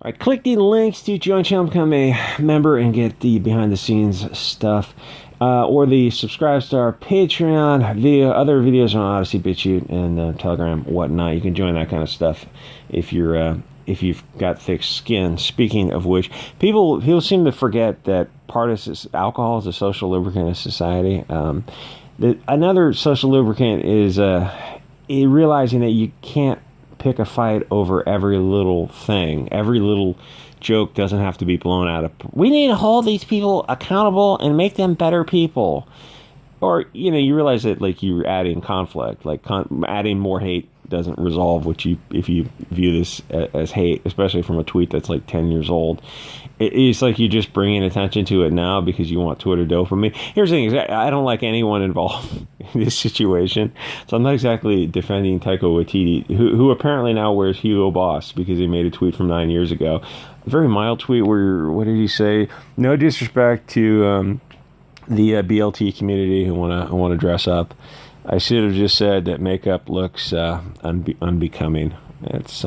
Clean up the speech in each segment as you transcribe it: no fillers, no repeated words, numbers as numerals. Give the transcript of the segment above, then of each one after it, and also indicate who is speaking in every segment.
Speaker 1: All right, click the links to join channel, become a member, and get the behind-the-scenes stuff, or the subscribe to our Patreon, other videos on Odyssey, Bit Chute, and Telegram, whatnot. You can join that kind of stuff if you've got thick skin. Speaking of which, people seem to forget that alcohol is a social lubricant of society. Another social lubricant is realizing that you can't pick a fight over every little thing. Every little joke doesn't have to be blown out of. We need to hold these people accountable and make them better people. Or, you realize that, like, you're adding conflict. Like, adding more hate doesn't resolve if you view this as hate, especially from a tweet that's like 10 years old. It's like you're just bringing attention to it now because you want Twitter dopamine. Here's the thing: I don't like anyone involved in this situation, so I'm not exactly defending Taika Waititi, who apparently now wears Hugo Boss because he made a tweet from 9 years ago. A very mild tweet where, what did he say? No disrespect to the BLT community who want to dress up. I should have just said that makeup looks unbecoming. It's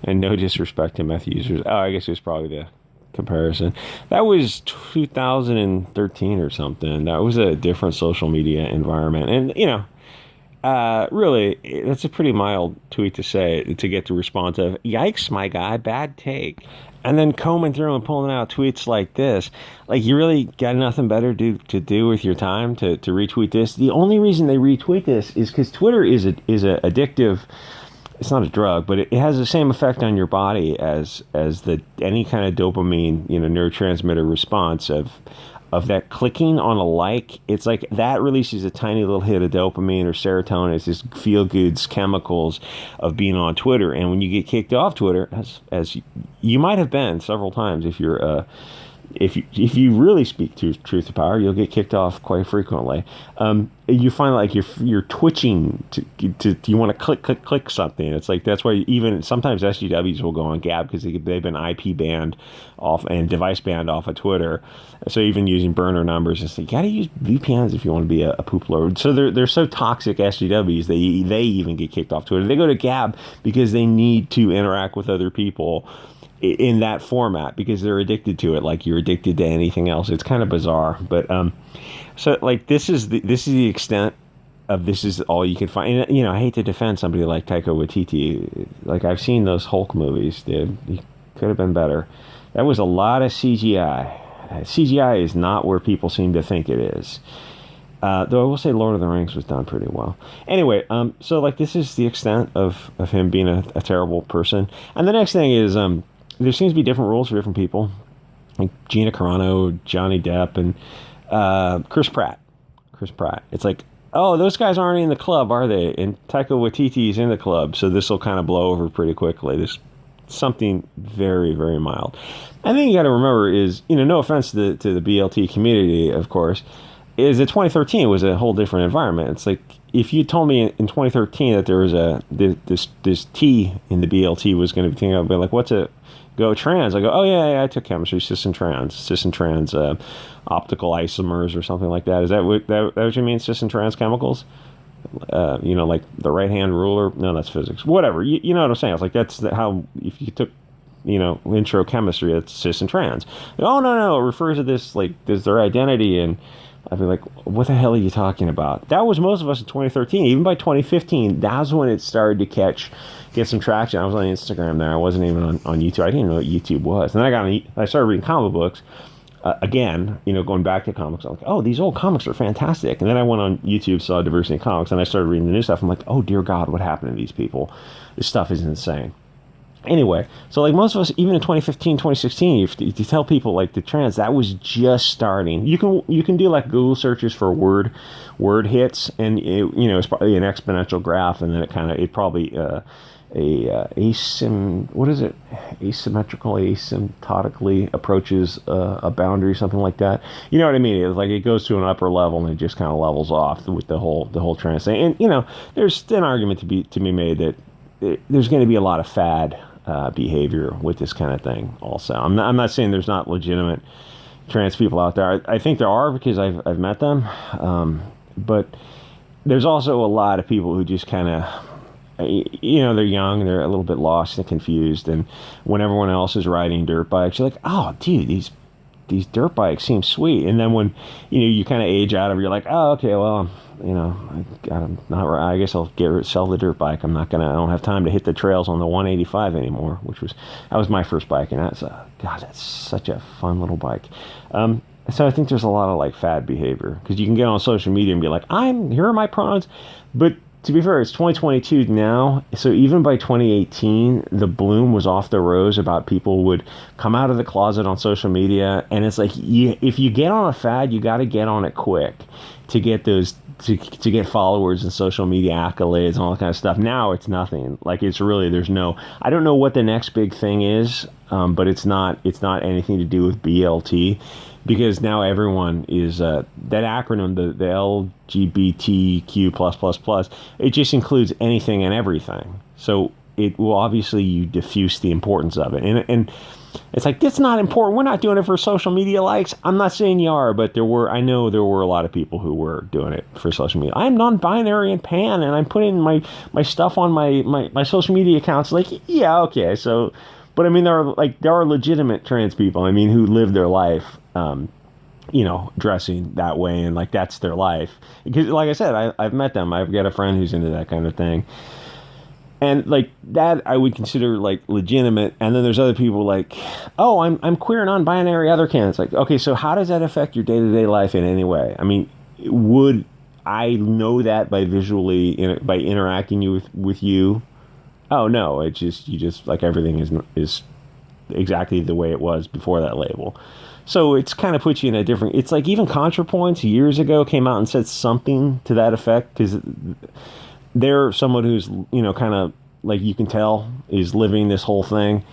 Speaker 1: and no disrespect to meth users. Oh, I guess it was probably the comparison. That was 2013 or something. That was a different social media environment, and really, that's a pretty mild tweet to say, to get the response of, yikes, my guy, bad take. And then combing through and pulling out tweets like this. Like, you really got nothing better to do with your time to retweet this. The only reason they retweet this is because Twitter is a addictive. It's not a drug, but it has the same effect on your body as any kind of dopamine, neurotransmitter response of that clicking on a like. It's like that releases a tiny little hit of dopamine or serotonin. It's just feel goods chemicals of being on Twitter. And when you get kicked off Twitter, as you might have been several times, if you're if you really speak to truth to power, you'll get kicked off quite frequently. You find like you're twitching to you want to click something. It's like that's why even sometimes SGWs will go on Gab because they've been IP banned off and device banned off of Twitter. So even using burner numbers, it's like you got to use VPNs if you want to be a poop lord. So they're so toxic, SGWs, they even get kicked off Twitter. They go to Gab because they need to interact with other people in that format because they're addicted to it, like you're addicted to anything else. It's kind of bizarre, but so like this is the extent of this is all you can find. And, I hate to defend somebody like Taika Waititi. Like, I've seen those Hulk movies, dude. He could have been better. That was a lot of CGI. CGI is not where people seem to think it is. Though I will say Lord of the Rings was done pretty well. Anyway, so like this is the extent of him being a terrible person. And the next thing is there seems to be different rules for different people, like Gina Carano, Johnny Depp, and Chris Pratt. It's like, oh, those guys aren't in the club, are they? And Taika Waititi is in the club, so this will kind of blow over pretty quickly. This something very, very mild. I think you got to remember is, no offense to the BLT community, of course, is that 2013 was a whole different environment. It's like if you told me in 2013 that there was this T in the BLT was going to be thinking, I'd be like, what's a go trans? I go, oh yeah, I took chemistry, cis and trans, optical isomers or something like that. Is that what you mean, cis and trans chemicals? Like the right hand ruler? No, that's physics. Whatever. You know what I'm saying? It's like that's how if you took intro chemistry, it's cis and trans. Oh no, it refers to this like there's their identity, and I'd be like, what the hell are you talking about? That was most of us in 2013. Even by 2015, that's when it started to get some traction. I was on Instagram there. I wasn't even on YouTube. I didn't even know what YouTube was. And then I started reading comic books. Again, going back to comics. I'm like, oh, these old comics are fantastic. And then I went on YouTube, saw Diversity in Comics, and I started reading the new stuff. I'm like, oh, dear God, what happened to these people? This stuff is insane. Anyway, so like most of us, even in 2015, 2016, if you tell people like the trans, that was just starting. You can do like Google searches for word hits, and it's probably an exponential graph, and then it probably asymptotically approaches a boundary, something like that. You know what I mean? It's like it goes to an upper level and it just kind of levels off with the whole trans thing. And there's an argument to be made that there's going to be a lot of fad behavior with this kind of thing. Also, I'm not saying there's not legitimate trans people out there. I think there are because I've met them, but there's also a lot of people who just kind of they're young, they're a little bit lost and confused, and when everyone else is riding dirt bikes, you're like, oh, dude, these dirt bikes seem sweet. And then when you kind of age out of it, you're like, oh, okay, well, I'm not right. I guess I'll sell the dirt bike. I don't have time to hit the trails on the 185 anymore, that was my first bike, and that's such a fun little bike. So I think there's a lot of like fad behavior, because you can get on social media and be like, here are my pronouns, but to be fair, it's 2022 now, so even by 2018, the bloom was off the rose about people would come out of the closet on social media, and it's like, if you get on a fad, you got to get on it quick to get those to get followers and social media accolades and all that kind of stuff. Now it's nothing. Like, it's really, I don't know what the next big thing is, but it's not anything to do with BLT. Because now everyone is that acronym, the LGBTQ+++, it just includes anything and everything. So it will obviously, you diffuse the importance of it, and it's like, that's not important. We're not doing it for social media likes. I'm not saying you are, but I know there were a lot of people who were doing it for social media. I'm non-binary and pan, and I'm putting my stuff on my social media accounts. Like, yeah, okay, so. But I mean, there are legitimate trans people, I mean, who live their life, dressing that way, and like, that's their life. Because, like I said, I've met them. I've got a friend who's into that kind of thing, and like that I would consider like legitimate. And then there's other people like, oh, I'm queer, non-binary, other candidates. Like, okay, so how does that affect your day-to-day life in any way? I mean, would I know that by by interacting with you? Oh no, you just like, everything is exactly the way it was before that label. So it's kind of puts you in a different, it's like, even ContraPoints years ago came out and said something to that effect, because they're someone who's, kind of like, you can tell is living this whole thing.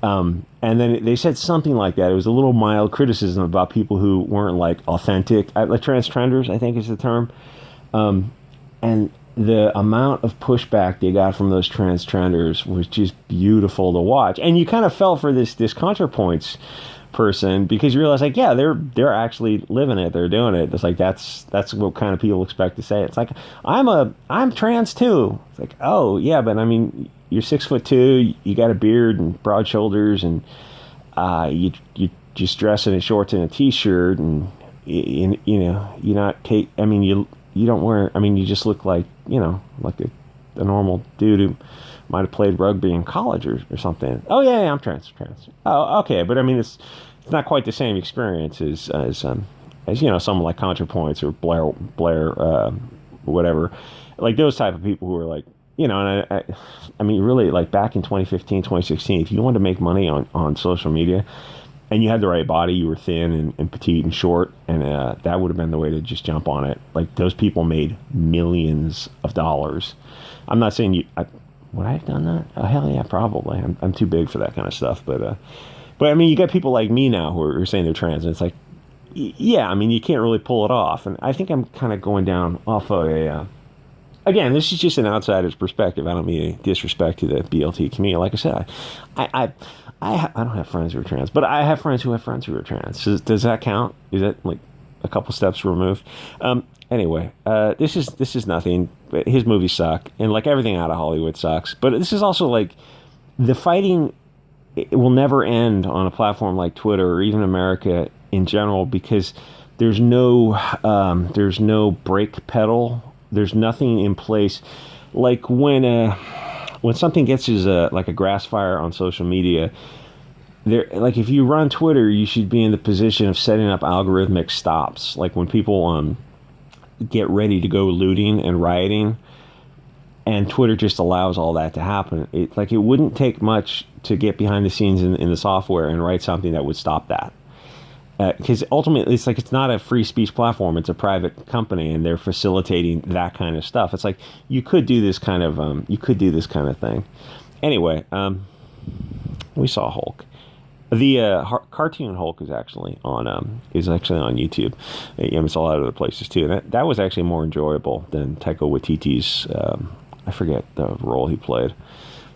Speaker 1: And then they said something like that. It was a little mild criticism about people who weren't like authentic, like trans-trenders, I think is the term. And the amount of pushback they got from those trans-trenders was just beautiful to watch. And you kind of felt for this ContraPoints person, because you realize, like, yeah, they're actually living it, they're doing it. It's like, that's what kind of people expect to say. It's like, I'm trans too. It's like, oh yeah, but I mean, you're 6'2", you got a beard and broad shoulders, and you just dress in shorts and a t-shirt, and you're not I mean, you don't wear, I mean, you just look like, like a normal dude who might have played rugby in college or something. Oh yeah, I'm trans. Oh, okay, but I mean, it's not quite the same experience as someone like ContraPoints or Blair, whatever, like those type of people who are like, and I mean, really, like, back in 2015, 2016, if you wanted to make money on social media, and you had the right body, you were thin and petite and short, and that would have been the way to just jump on it. Like, those people made millions of dollars. I'm not saying would I have done that? Oh, hell yeah, probably. I'm too big for that kind of stuff. But I mean, you got people like me now who are saying they're trans, and it's like, yeah, I mean, you can't really pull it off. And I think I'm kind of going down off of again, this is just an outsider's perspective. I don't mean any disrespect to the BLT community. Like I said, I don't have friends who are trans, but I have friends who have friends who are trans. Does that count? Is that like a couple steps removed? Anyway, this is nothing. His movies suck, and like everything out of Hollywood sucks. But this is also like, the fighting, it will never end on a platform like Twitter, or even America in general, because there's no brake pedal. There's nothing in place. Like when something gets like a grass fire on social media, like, if you run Twitter, you should be in the position of setting up algorithmic stops. Like when people get ready to go looting and rioting, and Twitter just allows all that to happen. It wouldn't take much to get behind the scenes in the software and write something that would stop that. Because ultimately, it's like, it's not a free speech platform; it's a private company, and they're facilitating that kind of stuff. It's like, you could do this kind of thing. Anyway, we saw Hulk. The cartoon Hulk is actually on YouTube. It's a lot of other places too. And that was actually more enjoyable than Taika Waititi's. I forget the role he played.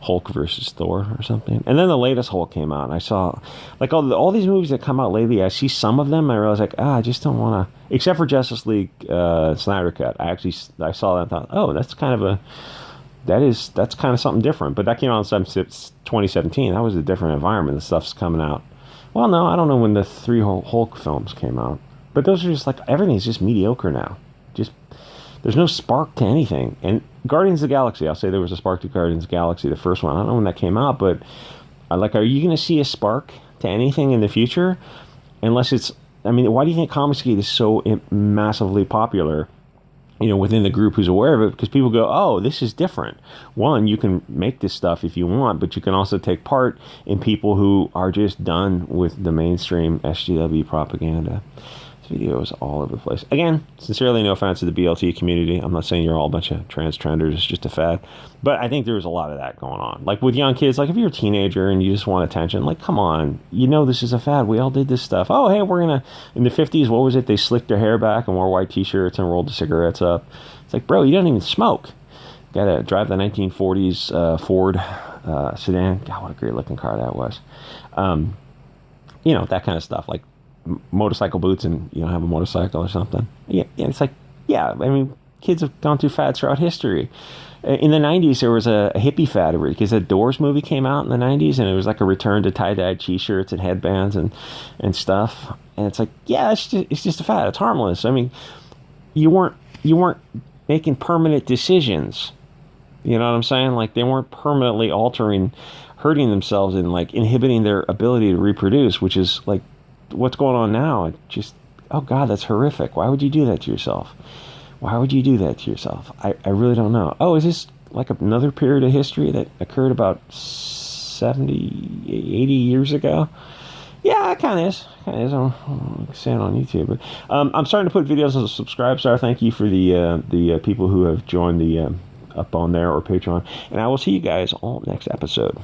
Speaker 1: Hulk versus Thor or something. And then the latest Hulk came out, and I saw, like, all these movies that come out lately, I see some of them, and I realize, like, I just don't want to, except for Justice League Snyder Cut. I saw that and thought, oh, that's kind of that's kind of something different. But that came out in 2017. That was a different environment. The stuff's coming out. Well, no, I don't know when the 3 Hulk films came out. But those are just like, everything's just mediocre now. Just, there's no spark to anything. And Guardians of the Galaxy, I'll say there was a spark to Guardians of the Galaxy, the first one. I don't know when that came out, but like, are you going to see a spark to anything in the future? Unless it's, I mean, why do you think Comicsgate is so massively popular? You know, within the group who's aware of it, because people go, oh, this is different. One, you can make this stuff if you want, but you can also take part in people who are just done with the mainstream SJW propaganda. This video is all over the place. Again, sincerely, no offense to the BLT community. I'm not saying you're all a bunch of trans trenders. It's just a fad. But I think there's a lot of that going on. Like with young kids, like if you're a teenager and you just want attention, like, come on. You know this is a fad. We all did this stuff. Oh, hey, we're going to... In the 50s, what was it? They slicked their hair back and wore white T-shirts and rolled the cigarettes up. It's like, bro, you don't even smoke. Got to drive the 1940s Ford sedan. God, what a great-looking car that was. You know, that kind of stuff. Like, motorcycle boots and you don't have a motorcycle or something. Yeah, it's like, yeah, I mean, kids have gone through fads throughout history. In the 90s, there was a hippie fad because the Doors movie came out in the 90s, and it was like a return to tie-dyed T-shirts and headbands and stuff. And it's like, yeah, it's just a fad. It's harmless. I mean, you weren't making permanent decisions. You know what I'm saying? Like, they weren't permanently hurting themselves and like inhibiting their ability to reproduce, which is like what's going on now. It just, oh God, that's horrific. Why would you do that to yourself? Why would you do that to yourself? I really don't know. Oh, is this like another period of history that occurred about 70, 80 years ago? Yeah, it kind of is. I'm saying on YouTube, but I'm starting to put videos as a subscribe star. Thank you for the people who have joined the up on there or Patreon, and I will see you guys all next episode.